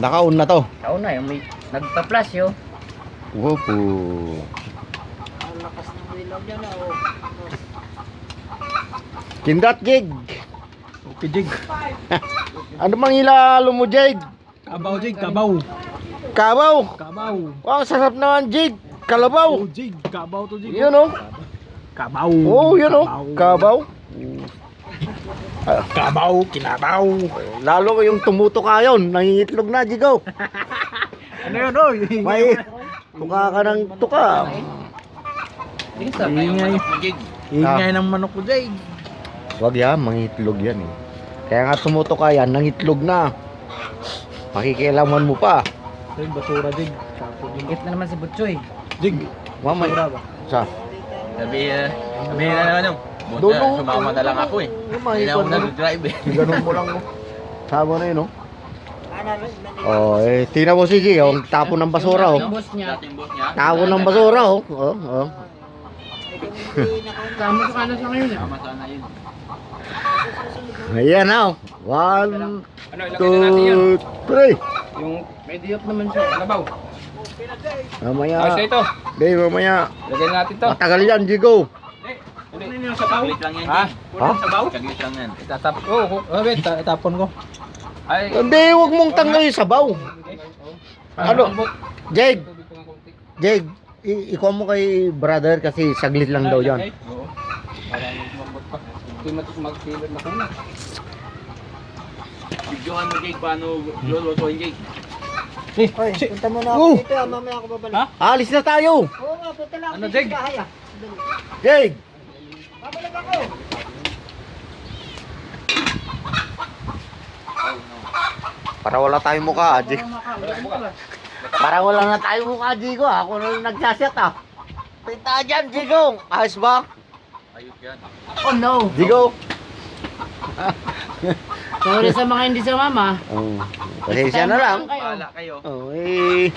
Naka-on na to. Kauna yung may nagpa-flash yo. Wopo. Ang lakas ng ilaw niya na, oh. Kindat, Jig. Okay, Jig. Ano mang ilalo mo, Jig? Kabaw, Jig. Kabaw. Kabaw. Kabaw. Wow, sarap naman, Jig. Kalabaw. Oh, Jig. Kabaw to, Jig. Yun, oh. Kabaw. Oh, yun, oh. Kabaw. Kabaw. Kinabaw. Lalo ko yung tumuto ka yun. Nangingitlog na, Jigo. Ano yun, oh? May tuka ka ng tuka. Ingay. Ingay ng manok ko, Jig. Wag yan, mangitlog yan eh. Kaya nga tumuto ka yan, nangitlog na. Makikialaman mo pa. Jig, basura, Jig. Ingit na naman si Butchoy. Jig. Mamaya. Sa? Sabihin na naman yung Dulong. sumama na lang ako eh. Hindi na ako nag-drive eh. Ganun mo lang mo. Sama na yun, no? Oh, eh, tingnan mo si G, oh. Tapon ng basura, oh. Yung boss niya. Dating boss niya. Tapon ng basura, oh. Oh, oh. Tama sa kanan sa ngayon eh. Tama sana yun. Ayan na, oh. 1, 2, 3. Yung may diop naman siya. Labaw. Mamaya. ito. Hindi, mamaya. Lagyan natin to. Matagal yan, Jigo. Ano yung sabaw? Saglit lang yan. Ha? Ha? Sabaw? Saglit lang yan. Itatap ko. Wait, Itapon ko. ay. Hindi, huwag mong tanggalin yung sabaw. Ano? Jeg, Jeg, ikaw mo kay brother kasi saglit lang daw yan. Oo. Para mabot pa. Hindi magsilod na kuna. Videohan mo Jake paano lulutuin Jake. Hoy, punta muna ako Oh. dito, mamaya ako babalik. Ha? Alis na tayo. Oo nga, punta lang Ano, ako Jig? sa bahay, ah. Jeg. Babalik ako. Para wala tayong mukha, Jeg. Para wala na tayong mukha, Jigo. Ako na yung nagsaset, ah. Pinta dyan, Jigo. Ayos ba? Ayos yan. Oh no. Jigo. Sorry sa mga hindi sa mama. Oh, pasensya na lang. Bahala kayo. Oh, eh.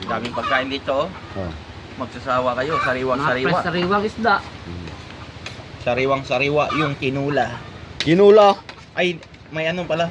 Daming pagkain dito. Oh. Magsasawa kayo. Mga Sariwang-sariwa. sariwang isda. Sariwang-sariwa yung kinula. Kinula. Ay, may ano pala.